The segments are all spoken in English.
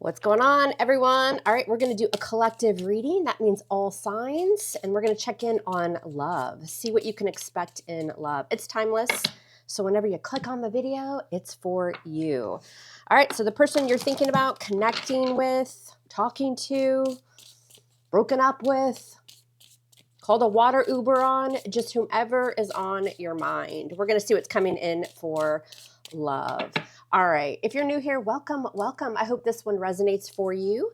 What's going on, everyone? All right, we're going to do a collective reading. That means all signs, and we're going to check in on love. See what you can expect in love. It's timeless, so whenever you click on the video, it's for you. All right, so the person you're thinking about, connecting with, talking to, broken up with, called a water Uber on, just whomever is on your mind. We're going to see what's coming in for love. All right. If you're new here, welcome, welcome. I hope this one resonates for you.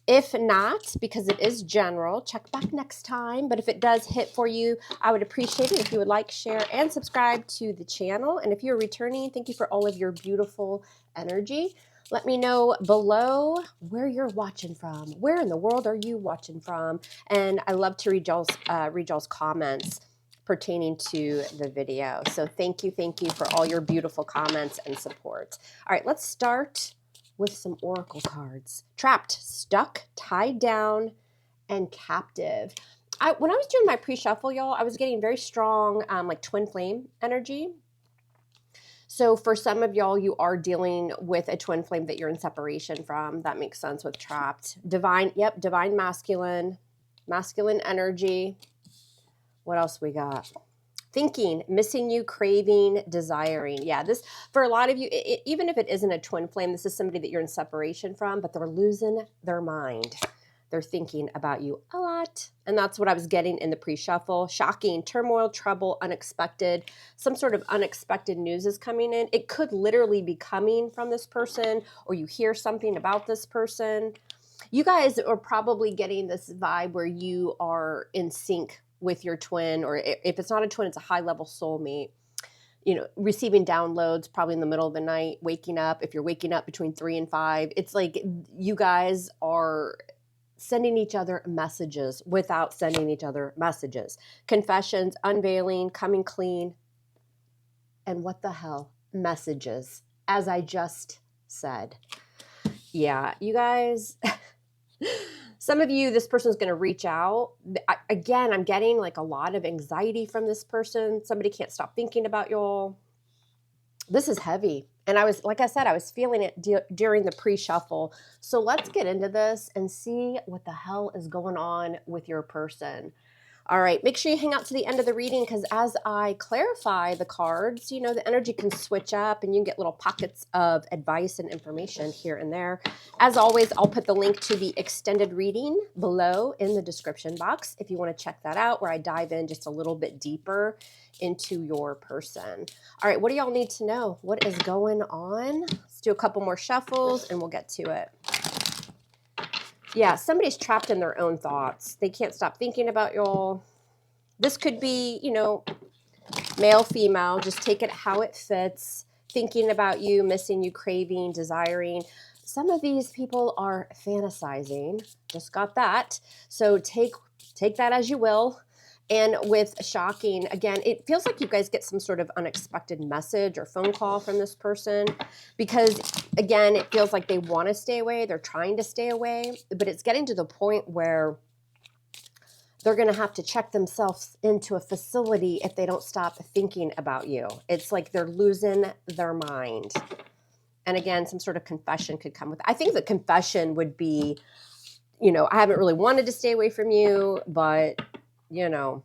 If not, because it is general, check back next time. But if it does hit for you, I would appreciate it if you would like, share, and subscribe to the channel. And if you're returning, thank you for all of your beautiful energy. Let me know below where you're watching from. Where in the world are you watching from? And I love to read y'all's comments pertaining to the video. So thank you for all your beautiful comments and support. All right, let's start with some oracle cards. Trapped, stuck, tied down, and captive. When I was doing my pre-shuffle, y'all, I was getting very strong like twin flame energy. So for some of y'all, you are dealing with a twin flame that you're in separation from. That makes sense with trapped. Divine masculine energy. What else we got? Thinking, missing you, craving, desiring. Yeah, this, for a lot of you, even if it isn't a twin flame, this is somebody that you're in separation from, but they're losing their mind. They're thinking about you a lot. And that's what I was getting in the pre-shuffle. Shocking, turmoil, trouble, unexpected. Some sort of unexpected news is coming in. It could literally be coming from this person, or you hear something about this person. You guys are probably getting this vibe where you are in sync with your twin, or if it's not a twin, it's a high-level soulmate. You know, receiving downloads probably in the middle of the night, waking up. If you're waking up between 3 and 5, it's like you guys are sending each other messages without sending each other messages. Confessions, unveiling, coming clean, and what the hell? Messages, as I just said. Yeah, you guys... Some of you, this person's going to reach out. Again, I'm getting like a lot of anxiety from this person. Somebody can't stop thinking about y'all. This is heavy. And I was, like I said, I was feeling it during the pre-shuffle. So let's get into this and see what the hell is going on with your person. All right, make sure you hang out to the end of the reading, because as I clarify the cards, you know, the energy can switch up and you can get little pockets of advice and information here and there. As always, I'll put the link to the extended reading below in the description box if you want to check that out, where I dive in just a little bit deeper into your person. All right, what do y'all need to know? What is going on? Let's do a couple more shuffles and we'll get to it. Yeah, somebody's trapped in their own thoughts. They can't stop thinking about y'all. This could be, you know, male, female. Just take it how it fits. Thinking about you, missing you, craving, desiring. Some of these people are fantasizing. Just got that. So take that as you will. And with shocking, again, it feels like you guys get some sort of unexpected message or phone call from this person, because, again, it feels like they want to stay away. They're trying to stay away, but it's getting to the point where they're going to have to check themselves into a facility if they don't stop thinking about you. It's like they're losing their mind. And again, some sort of confession could come with it. I think the confession would be, you know, I haven't really wanted to stay away from you, but... you know,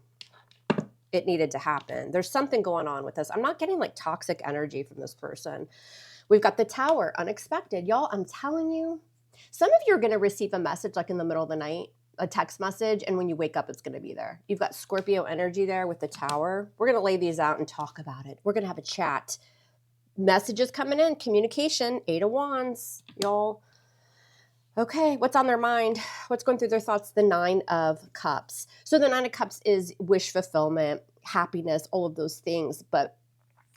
it needed to happen. There's something going on with this. I'm not getting like toxic energy from this person. We've got the Tower, unexpected. Y'all, I'm telling you, some of you are going to receive a message like in the middle of the night, a text message, and when you wake up, it's going to be there. You've got Scorpio energy there with the Tower. We're going to lay these out and talk about it. We're going to have a chat. Messages coming in, communication, 8 of Wands, y'all. Okay, what's on their mind? What's going through their thoughts? The 9 of Cups. So the 9 of Cups is wish fulfillment, happiness, all of those things. But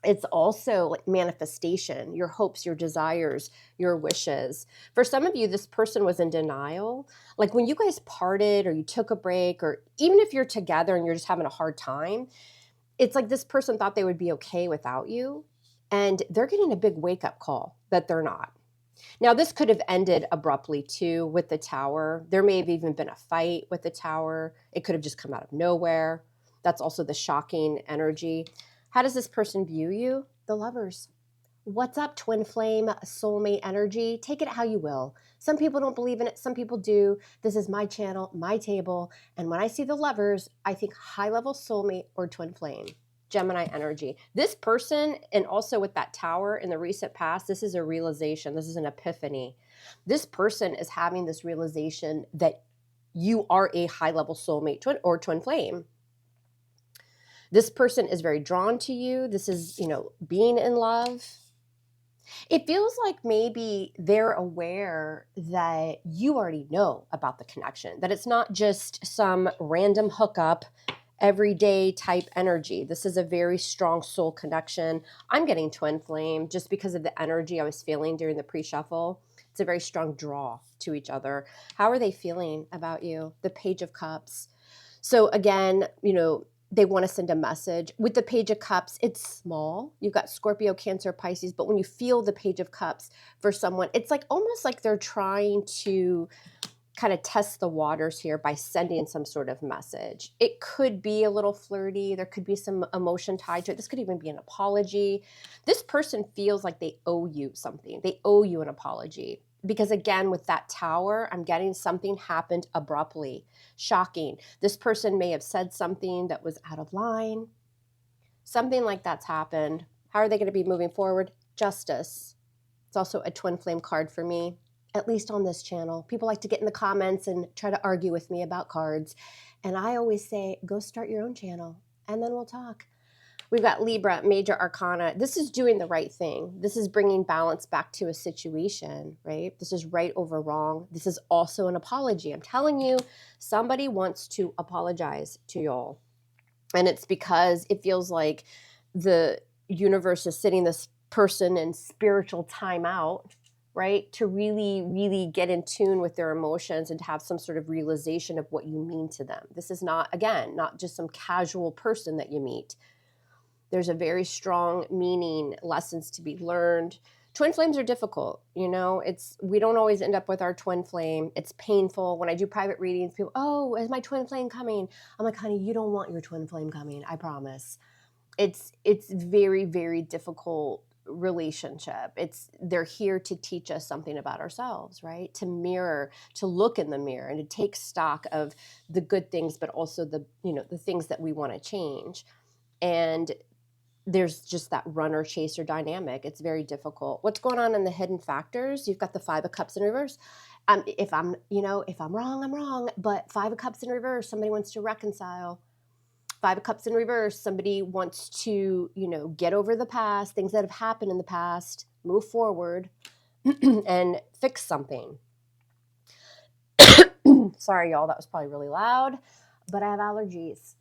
it's also like manifestation, your hopes, your desires, your wishes. For some of you, this person was in denial. Like when you guys parted or you took a break, or even if you're together and you're just having a hard time, it's like this person thought they would be okay without you. And they're getting a big wake-up call that they're not. Now, this could have ended abruptly, too, with the Tower. There may have even been a fight with the Tower. It could have just come out of nowhere. That's also the shocking energy. How does this person view you? The Lovers. What's up, twin flame, soulmate energy? Take it how you will. Some people don't believe in it, some people do. This is my channel, my table, and when I see the lovers, I think high-level soulmate or twin flame. Gemini energy. This person, and also with that tower in the recent past, this is a realization, this is an epiphany. This person is having this realization that you are a high-level soulmate twin or twin flame. This person is very drawn to you. This is, being in love. It feels like maybe they're aware that you already know about the connection, that it's not just some random hookup, everyday type energy. This is a very strong soul connection. I'm getting twin flame just because of the energy I was feeling during the pre-shuffle. It's a very strong draw to each other. How are they feeling about you? The Page of Cups. So again, they want to send a message. With the Page of Cups, it's small. You've got Scorpio, Cancer, Pisces, but when you feel the Page of Cups for someone, it's like almost like they're trying to kind of test the waters here by sending some sort of message. It could be a little flirty. There could be some emotion tied to it. This could even be an apology. This person feels like they owe you something. They owe you an apology. Because again, with that tower, I'm getting something happened abruptly, shocking. This person may have said something that was out of line. Something like that's happened. How are they going to be moving forward? Justice. It's also a twin flame card for me, at least on this channel. People like to get in the comments and try to argue with me about cards. And I always say, go start your own channel and then we'll talk. We've got Libra, Major Arcana. This is doing the right thing. This is bringing balance back to a situation, right? This is right over wrong. This is also an apology. I'm telling you, somebody wants to apologize to y'all. And it's because it feels like the universe is sitting this person in spiritual timeout, right? To really, really get in tune with their emotions and to have some sort of realization of what you mean to them. This is not, again, not just some casual person that you meet. There's a very strong meaning, lessons to be learned. Twin flames are difficult, we don't always end up with our twin flame. It's painful. When I do private readings, people, oh, is my twin flame coming? I'm like, honey, you don't want your twin flame coming, I promise. It's very, very difficult relationship. They're here to teach us something about ourselves, right? To mirror, to look in the mirror and to take stock of the good things, but also the things that we want to change. And there's just that runner chaser dynamic. It's very difficult. What's going on in the hidden factors? You've got the Five of Cups in reverse. If I'm wrong, I'm wrong. But Five of Cups in reverse, somebody wants to reconcile. Five of Cups in reverse, somebody wants to, get over the past, things that have happened in the past, move forward and fix something. Sorry, y'all, that was probably really loud, but I have allergies.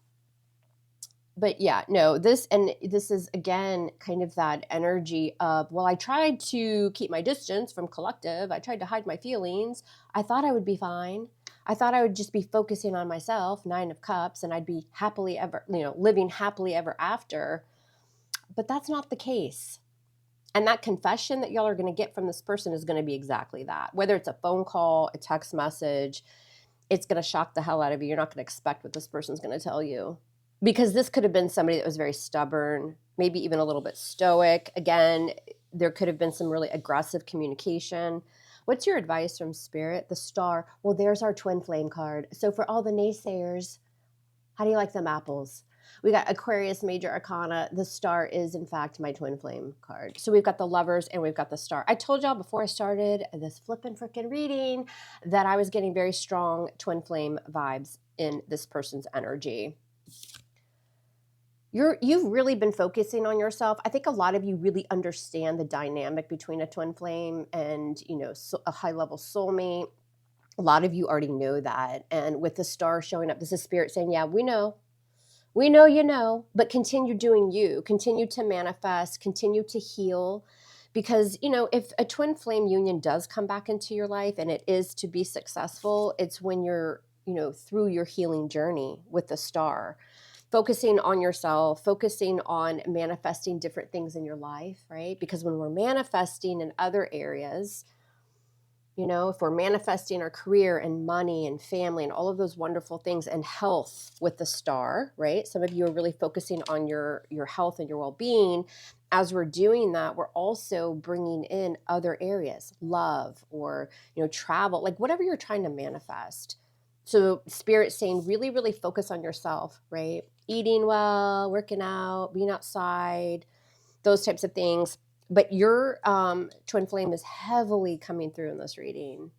But yeah, no, this is again kind of that energy of, well, I tried to keep my distance from collective. I tried to hide my feelings. I thought I would be fine. I thought I would just be focusing on myself, Nine of Cups, and I'd be happily ever, living happily ever after. But that's not the case. And that confession that y'all are going to get from this person is going to be exactly that. Whether it's a phone call, a text message, it's going to shock the hell out of you. You're not going to expect what this person's going to tell you. Because this could have been somebody that was very stubborn, maybe even a little bit stoic. Again, there could have been some really aggressive communication. What's your advice from Spirit? The Star. Well, there's our twin flame card. So for all the naysayers, how do you like them apples? We got Aquarius, Major Arcana. The Star is, in fact, my twin flame card. So we've got the Lovers and we've got the Star. I told y'all before I started this flippin' frickin' reading that I was getting very strong twin flame vibes in this person's energy. You've really been focusing on yourself. I think a lot of you really understand the dynamic between a twin flame and, a high-level soulmate. A lot of you already know that. And with the Star showing up, this is Spirit saying, yeah, we know. We know, but continue doing you. Continue to manifest, continue to heal. Because, if a twin flame union does come back into your life and it is to be successful, it's when you're, through your healing journey with the Star. Focusing on yourself, focusing on manifesting different things in your life, right? Because when we're manifesting in other areas, if we're manifesting our career and money and family and all of those wonderful things and health with the Star, right? Some of you are really focusing on your health and your well-being. as we're doing that, we're also bringing in other areas, love or, travel, like whatever you're trying to manifest. So Spirit's saying really, really focus on yourself, right? Eating well, working out, being outside, those types of things. But your twin flame is heavily coming through in this reading.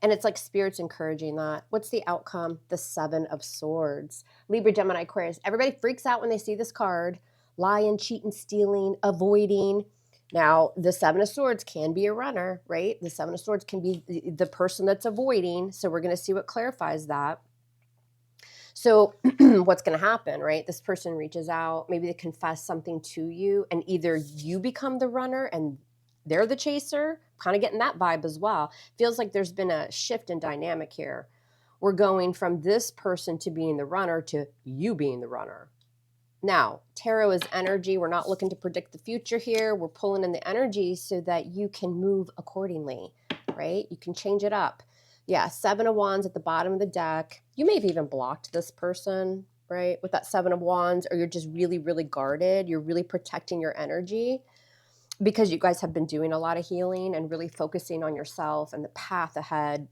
And it's like Spirit's encouraging that. What's the outcome? The 7 of Swords. Libra, Gemini, Aquarius. Everybody freaks out when they see this card. Lying, cheating, stealing, avoiding. Now, the 7 of Swords can be a runner, right? The 7 of Swords can be the person that's avoiding. So we're going to see what clarifies that. So what's going to happen, right? This person reaches out. Maybe they confess something to you, and either you become the runner and they're the chaser. Kind of getting that vibe as well. Feels like there's been a shift in dynamic here. We're going from this person to being the runner to you being the runner. Now, tarot is energy. We're not looking to predict the future here. We're pulling in the energy so that you can move accordingly, right? You can change it up. Yeah, 7 of Wands at the bottom of the deck. You may have even blocked this person, right, with that 7 of Wands, or you're just really, really guarded. You're really protecting your energy because you guys have been doing a lot of healing and really focusing on yourself and the path ahead.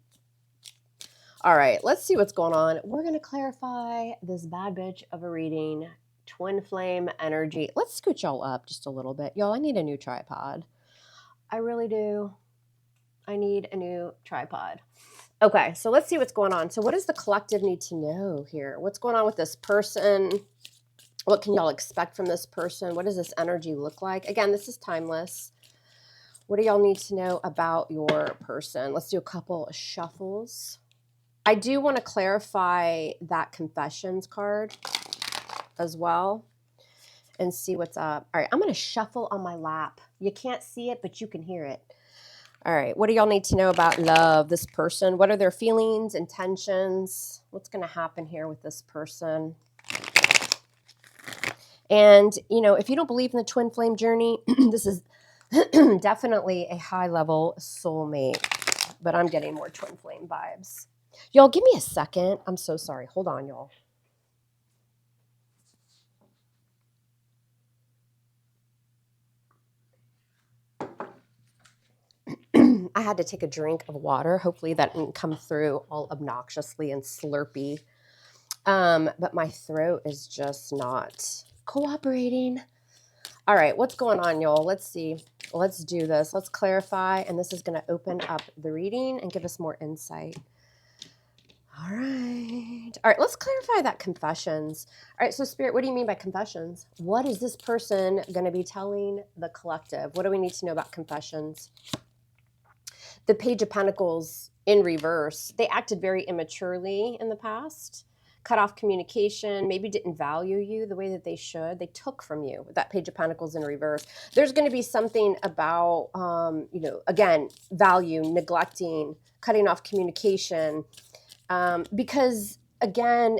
All right, let's see what's going on. We're going to clarify this bad bitch of a reading. Twin flame energy. Let's scoot y'all up just a little bit. Y'all, I need a new tripod. I really do. I need a new tripod. Okay, so let's see what's going on. So what does the collective need to know here? What's going on with this person? What can y'all expect from this person? What does this energy look like? Again, this is timeless. What do y'all need to know about your person? Let's do a couple of shuffles. I do want to clarify that confessions card as well and see what's up. All right, I'm going to shuffle on my lap. You can't see it, but you can hear it. All right, what do y'all need to know about love, this person? What are their feelings, intentions? What's going to happen here with this person? And, if you don't believe in the twin flame journey, this is definitely a high-level soulmate, but I'm getting more twin flame vibes. Y'all, give me a second. I'm so sorry. Hold on, y'all. I had to take a drink of water. Hopefully that didn't come through all obnoxiously and slurpy. But my throat is just not cooperating. All right, what's going on, y'all? Let's see. Let's do this. Let's clarify, and this is going to open up the reading and give us more insight. All right, let's clarify that confessions. All right, so Spirit, what do you mean by confessions? What is this person going to be telling the collective? What do we need to know about confessions? The Page of Pentacles in reverse, they acted very immaturely in the past, cut off communication, maybe didn't value you the way that they should. They took from you with that Page of Pentacles in reverse. There's going to be something about, again, value, neglecting, cutting off communication, because, again,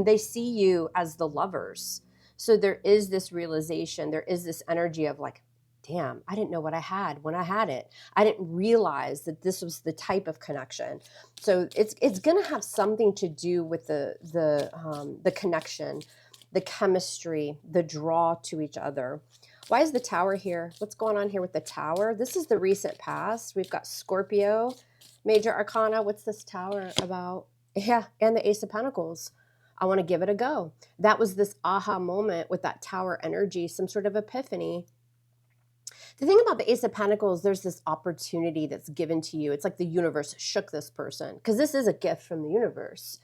they see you as the lovers. So there is this realization, there is this energy of like, damn, I didn't know what I had when I had it. I didn't realize that this was the type of connection. So it's going to have something to do with the connection, the chemistry, the draw to each other. Why is the Tower here? What's going on here with the Tower? This is the recent past. We've got Scorpio, Major Arcana. What's this Tower about? Yeah, and the Ace of Pentacles. I want to give it a go. That was this aha moment with that Tower energy, some sort of epiphany. The thing about the Ace of Pentacles, there's this opportunity that's given to you. It's like the universe shook this person because this is a gift from the universe.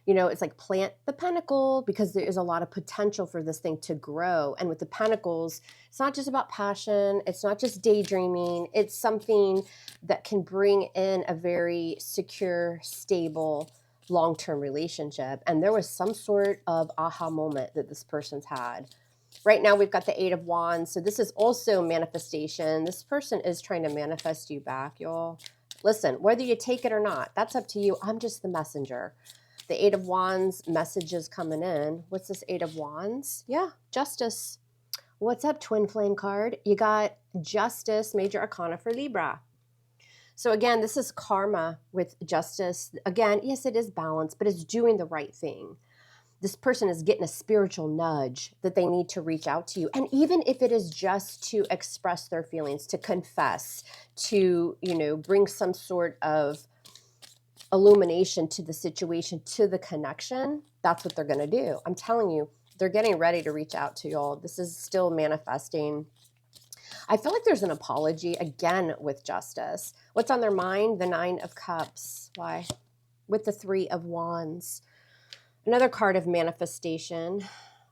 It's like plant the pentacle because there is a lot of potential for this thing to grow. And with the pentacles, it's not just about passion. It's not just daydreaming. It's something that can bring in a very secure, stable, long-term relationship. And there was some sort of aha moment that this person's had. Right now, we've got the 8 of Wands. So this is also manifestation. This person is trying to manifest you back, y'all. Listen, whether you take it or not, that's up to you. I'm just the messenger. The 8 of Wands, messages coming in. What's this 8 of Wands? Yeah, Justice. What's up, Twin Flame card? You got Justice, Major Arcana for Libra. So again, this is karma with Justice. Again, yes, it is balance, but it's doing the right thing. this person is getting a spiritual nudge that they need to reach out to you. And even if it is just to express their feelings, to confess, to, bring some sort of illumination to the situation, to the connection, that's what they're going to do. I'm telling you, they're getting ready to reach out to y'all. This is still manifesting. I feel like there's an apology again with justice. What's on their mind? The 9 of Cups. Why? With the 3 of Wands. Another card of manifestation.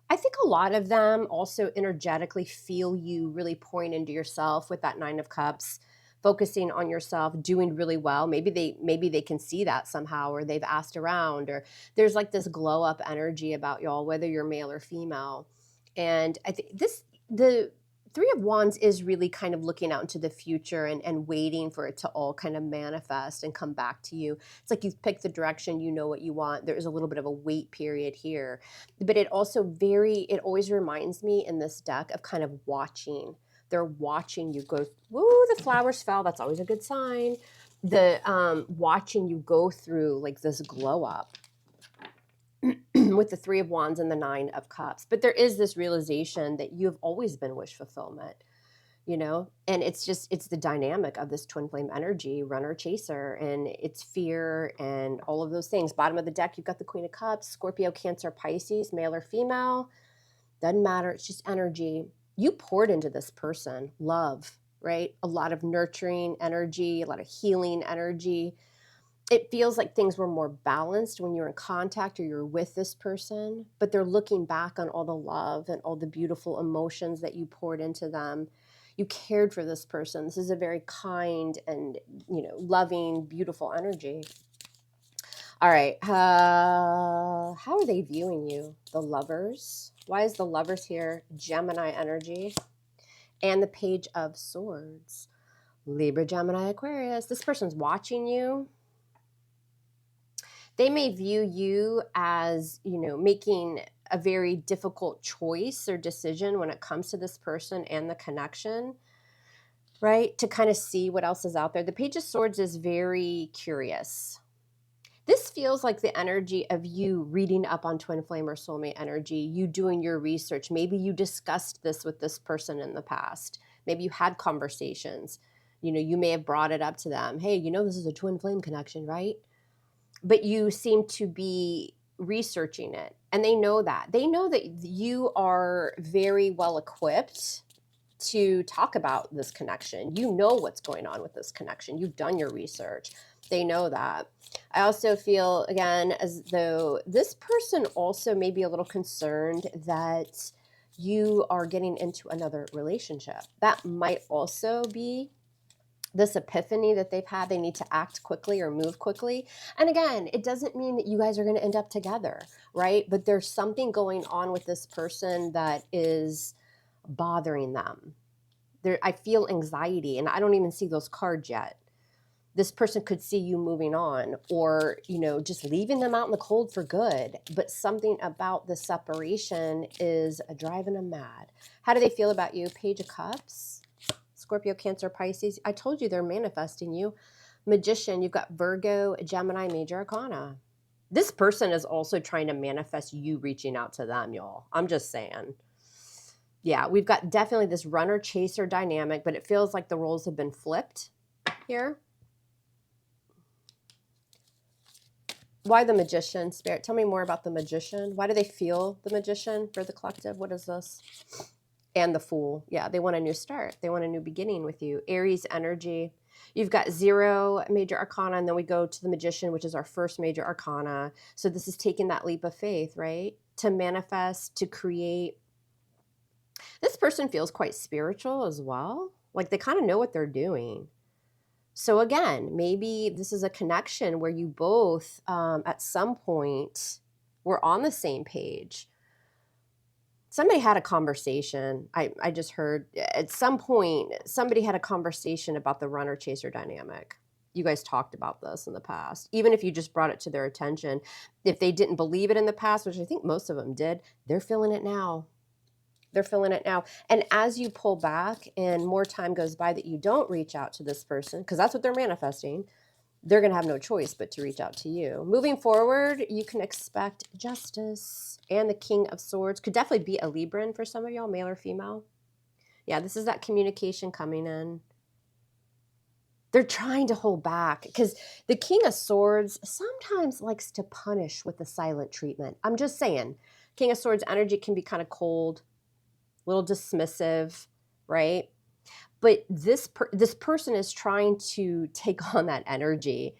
I think a lot of them also energetically feel you really pouring into yourself with that 9 of Cups, focusing on yourself, doing really well. Maybe they can see that somehow, or they've asked around, or there's like this glow up energy about y'all, whether you're male or female. And I think the 3 of Wands is really kind of looking out into the future and waiting for it to all kind of manifest and come back to you. It's like you've picked the direction, you know what you want. There is a little bit of a wait period here. But it also it always reminds me in this deck of kind of watching. They're watching you go, woo, the flowers fell. That's always a good sign. Watching you go through like this glow up. With the 3 of Wands and the 9 of Cups. But there is this realization that you have always been wish fulfillment, and it's the dynamic of this twin flame energy, runner chaser, and it's fear and all of those things. Bottom of the deck, you've got the Queen of Cups, Scorpio, Cancer, Pisces, male or female. Doesn't matter. It's just energy. You poured into this person, love, right? A lot of nurturing energy, a lot of healing energy. It feels like things were more balanced when you're in contact or you're with this person, but they're looking back on all the love and all the beautiful emotions that you poured into them. You cared for this person. This is a very kind and, loving, beautiful energy. All right. How are they viewing you? The Lovers. Why is the Lovers here? Gemini energy. And the Page of Swords. Libra, Gemini, Aquarius. This person's watching you. They may view you as, making a very difficult choice or decision when it comes to this person and the connection, right? To kind of see what else is out there. The Page of Swords is very curious. This feels like the energy of you reading up on twin flame or soulmate energy, you doing your research. Maybe you discussed this with this person in the past. Maybe you had conversations. You may have brought it up to them. Hey, this is a twin flame connection, right? But you seem to be researching it. And they know that. They know that you are very well equipped to talk about this connection. You know what's going on with this connection. You've done your research. They know that. I also feel, again, as though this person also may be a little concerned that you are getting into another relationship. That might also be this epiphany that they've had. They need to act quickly or move quickly. And again, it doesn't mean that you guys are going to end up together, right? But there's something going on with this person that is bothering them. I feel anxiety, and I don't even see those cards yet. This person could see you moving on or, just leaving them out in the cold for good. But something about the separation is driving them mad. How do they feel about you? Page of Cups. Scorpio, Cancer, Pisces. I told you they're manifesting you. Magician, you've got Virgo, Gemini, Major Arcana. This person is also trying to manifest you reaching out to them, y'all. I'm just saying. Yeah, we've got definitely this runner-chaser dynamic, but it feels like the roles have been flipped here. Why the Magician, Spirit? Tell me more about the Magician. Why do they feel the Magician for the collective? What is this? And the Fool. Yeah, they want a new start. They want a new beginning with you. Aries energy. You've got 0 major arcana, and then we go to the Magician, which is our first major arcana. So this is taking that leap of faith, right? To manifest, to create. This person feels quite spiritual as well. Like they kind of know what they're doing. So again, maybe this is a connection where you both, at some point, were on the same page. Somebody had a conversation. I just heard at some point, somebody had a conversation about the runner-chaser dynamic. You guys talked about this in the past. Even if you just brought it to their attention. If they didn't believe it in the past, which I think most of them did, they're feeling it now. They're feeling it now. And as you pull back and more time goes by that you don't reach out to this person, because that's what they're manifesting, they're going to have no choice but to reach out to you. Moving forward, you can expect justice. And the King of Swords could definitely be a Libran for some of y'all, male or female. Yeah, this is that communication coming in. They're trying to hold back because the King of Swords sometimes likes to punish with the silent treatment. I'm just saying, King of Swords energy can be kind of cold, a little dismissive, right? But this person is trying to take on that energy.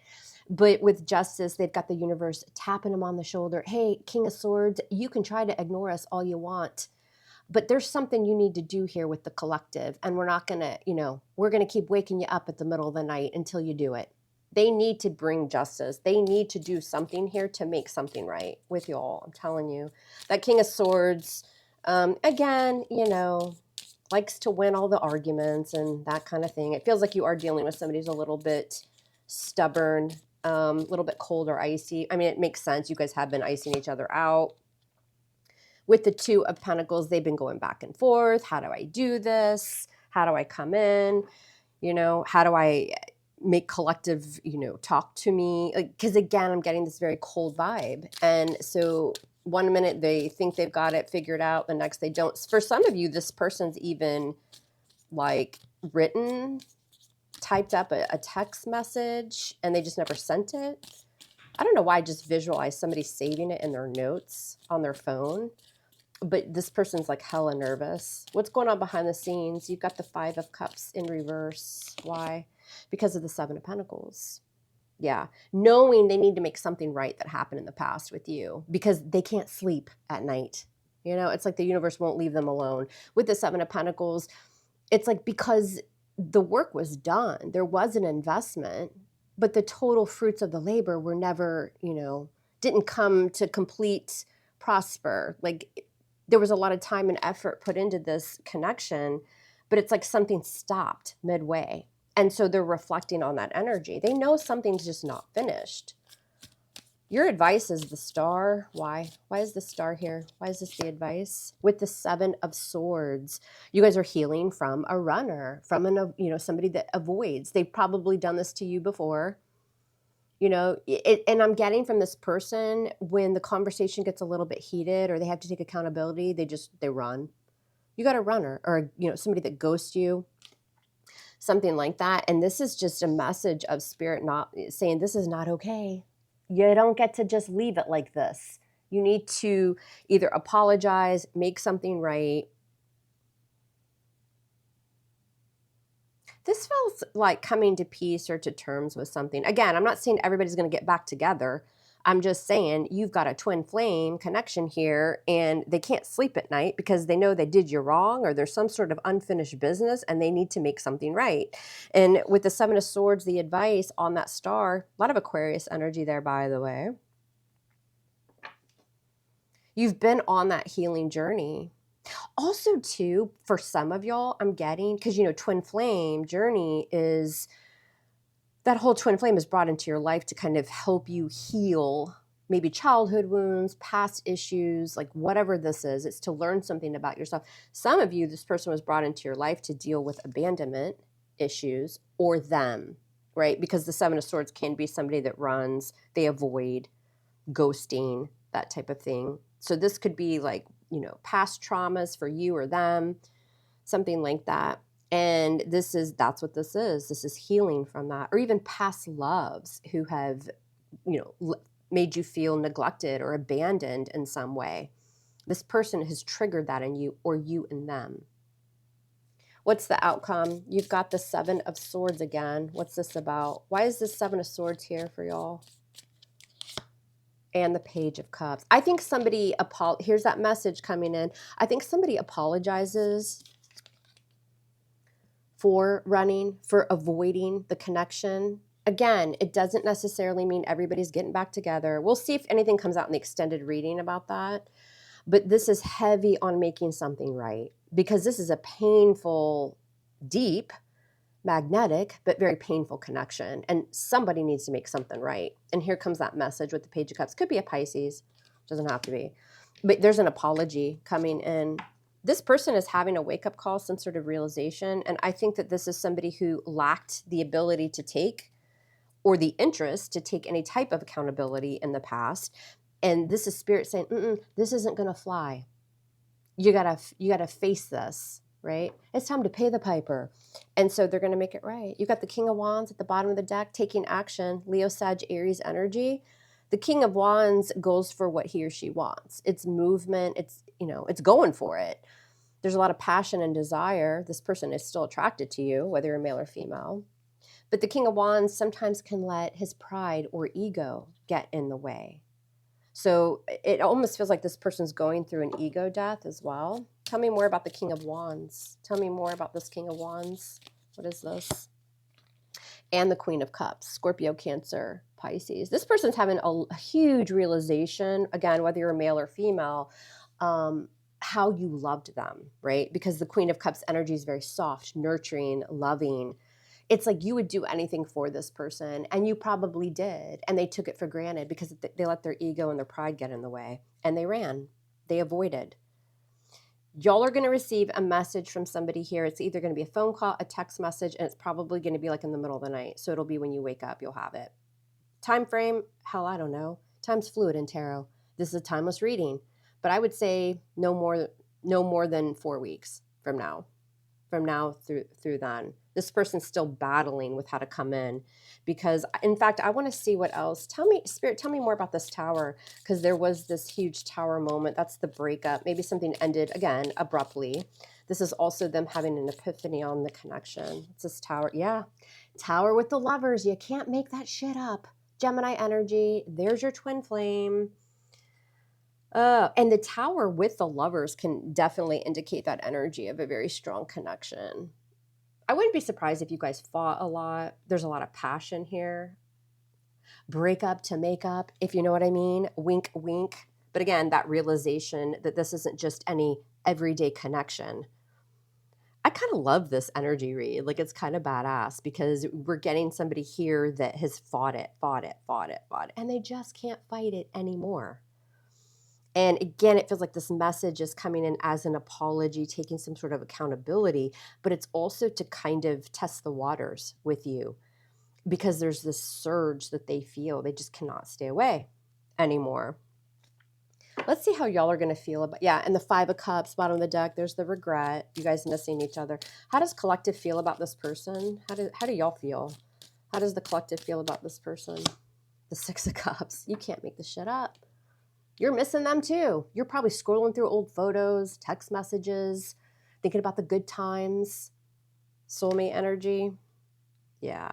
But with justice, they've got the universe tapping them on the shoulder. Hey, King of Swords, you can try to ignore us all you want, but there's something you need to do here with the collective. And we're not going to, we're going to keep waking you up at the middle of the night until you do it. They need to bring justice. They need to do something here to make something right with y'all. I'm telling you. That King of Swords, again, likes to win all the arguments and that kind of thing. It feels like you are dealing with somebody who's a little bit stubborn, a little bit cold or icy. I mean, it makes sense. You guys have been icing each other out. With the Two of Pentacles, they've been going back and forth. How do I do this? How do I come in? How do I make collective, talk to me? Because again, I'm getting this very cold vibe. And so one minute they think they've got it figured out, the next they don't. For some of you, this person's even typed up a text message and they just never sent it. I don't know why I just visualize somebody saving it in their notes on their phone. But this person's hella nervous. What's going on behind the scenes? You've got the Five of Cups in reverse. Why? Because of the Seven of Pentacles. Yeah. Knowing they need to make something right that happened in the past with you because they can't sleep at night. It's like the universe won't leave them alone. With the Seven of Pentacles, it's because the work was done. There was an investment, but the total fruits of the labor were never, didn't come to complete prosper. There was a lot of time and effort put into this connection, but it's something stopped midway. And so they're reflecting on that energy. They know something's just not finished. Your advice is the Star. Why? Why is the Star here? Why is this the advice? With the Seven of Swords, you guys are healing from a runner, from somebody that avoids. They've probably done this to you before. And I'm getting from this person, when the conversation gets a little bit heated or they have to take accountability, they run. You got a runner or, somebody that ghosts you, something like that. And this is just a message of spirit not saying this is not okay. You don't get to just leave it like this. You need to either apologize, make something right. This feels like coming to peace or to terms with something. Again, I'm not saying everybody's going to get back together. I'm just saying you've got a twin flame connection here and they can't sleep at night because they know they did you wrong or there's some sort of unfinished business and they need to make something right. And with the Seven of Swords, the advice on that Star, a lot of Aquarius energy there, by the way. You've been on that healing journey. Also, too, for some of y'all, I'm getting, because, twin flame journey is, that whole twin flame is brought into your life to kind of help you heal maybe childhood wounds, past issues, whatever this is. It's to learn something about yourself. Some of you, this person was brought into your life to deal with abandonment issues or them, right? Because the Seven of Swords can be somebody that runs, they avoid, ghosting, that type of thing. So this could be past traumas for you or them, something like that. And that's what this is. This is healing from that. Or even past loves who have, made you feel neglected or abandoned in some way. This person has triggered that in you or you in them. What's the outcome? You've got the Seven of Swords again. What's this about? Why is this Seven of Swords here for y'all? And the Page of Cups. I think somebody, here's that message coming in. I think somebody apologizes for running, for avoiding the connection. Again, it doesn't necessarily mean everybody's getting back together. We'll see if anything comes out in the extended reading about that. But this is heavy on making something right because this is a painful, deep, magnetic, but very painful connection. And somebody needs to make something right. And here comes that message with the Page of Cups. Could be a Pisces. Doesn't have to be. But there's an apology coming in. This person is having a wake-up call, some sort of realization. And I think that this is somebody who lacked the ability to take or the interest to take any type of accountability in the past. And this is spirit saying, this isn't going to fly. You gotta face this, right? It's time to pay the piper. And so they're going to make it right. You've got the King of Wands at the bottom of the deck taking action, Leo, Sag, Aries energy. The King of Wands goes for what he or she wants. It's movement. It's going for it. There's a lot of passion and desire. This person is still attracted to you, whether you're male or female. But the King of Wands sometimes can let his pride or ego get in the way. So it almost feels like this person's going through an ego death as well. Tell me more about the King of Wands. Tell me more about this King of Wands. What is this? And the Queen of Cups, Scorpio, Cancer, Pisces. This person's having a huge realization, again, whether you're male or female, how you loved them, right? Because the Queen of Cups energy is very soft, nurturing, loving. It's like you would do anything for this person, and you probably did, and they took it for granted because they let their ego and their pride get in the way, and they ran. They avoided. Y'all are going to receive a message from somebody here. It's either going to be a phone call, a text message, and it's probably going to be like in the middle of the night. So it'll be when you wake up, you'll have it. Time frame, hell, I don't know. Time's fluid in tarot. This is a timeless reading. But I would say no more than 4 weeks from now through then. This person's still battling with how to come in, because in fact, I want to see what else. Tell me, Spirit, tell me more about this Tower, because there was this huge Tower moment. That's the breakup. Maybe something ended again abruptly. This is also them having an epiphany on the connection. It's this Tower. Yeah. Tower with the Lovers. You can't make that shit up. Gemini energy. There's your twin flame. And the Tower with the Lovers can definitely indicate that energy of a very strong connection. I wouldn't be surprised if you guys fought a lot. There's a lot of passion here. Break up to make up, if you know what I mean. Wink, wink. But again, that realization that this isn't just any everyday connection. I kind of love this energy read. Like, it's kind of badass because we're getting somebody here that has fought it, and they just can't fight it anymore. And again, it feels like this message is coming in as an apology, taking some sort of accountability, but it's also to kind of test the waters with you, because there's this surge that they feel. They just cannot stay away anymore. Let's see how y'all are going to feel about, and the Five of Cups, bottom of the deck, there's the regret, you guys missing each other. How does collective feel about this person? How do y'all feel? How does the collective feel about this person? The Six of Cups. You can't make this shit up. You're missing them too. You're probably scrolling through old photos, text messages, thinking about the good times, soulmate energy. Yeah,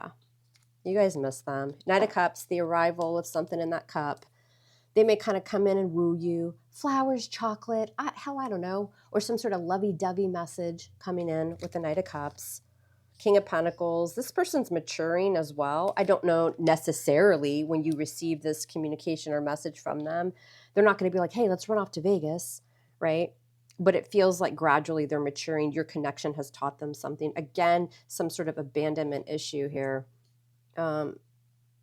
you guys miss them. Knight of Cups, the arrival of something in that cup. They may kind of come in and woo you. Flowers, chocolate, hell, I don't know. Or some sort of lovey-dovey message coming in with the Knight of Cups. King of Pentacles. This person's maturing as well. I don't know necessarily when you receive this communication or message from them, they're not going to be like, hey, let's run off to Vegas, right? But it feels like gradually they're maturing. Your connection has taught them something. Again, some sort of abandonment issue here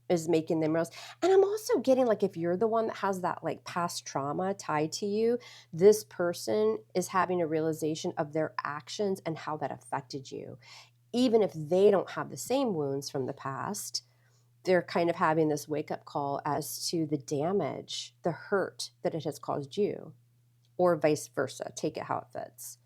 is making them realize. And I'm also getting, like, if you're the one that has that like past trauma tied to you, this person is having a realization of their actions and how that affected you. Even if they don't have the same wounds from the past, they're kind of having this wake-up call as to the damage, the hurt that it has caused you, or vice versa. Take it how it fits.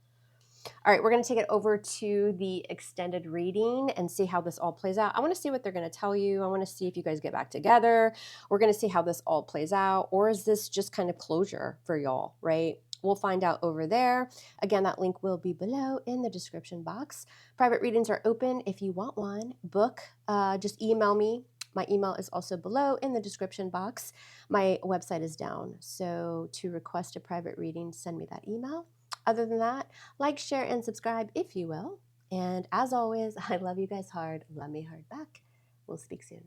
All right, we're going to take it over to the extended reading and see how this all plays out. I want to see what they're going to tell you. I want to see if you guys get back together. We're going to see how this all plays out, or is this just kind of closure for y'all, right? We'll find out over there. Again, that link will be below in the description box. Private readings are open if you want one. Book, just email me. My email is also below in the description box. My website is down. So to request a private reading, send me that email. Other than that, like, share, and subscribe if you will. And as always, I love you guys hard. Love me hard back. We'll speak soon.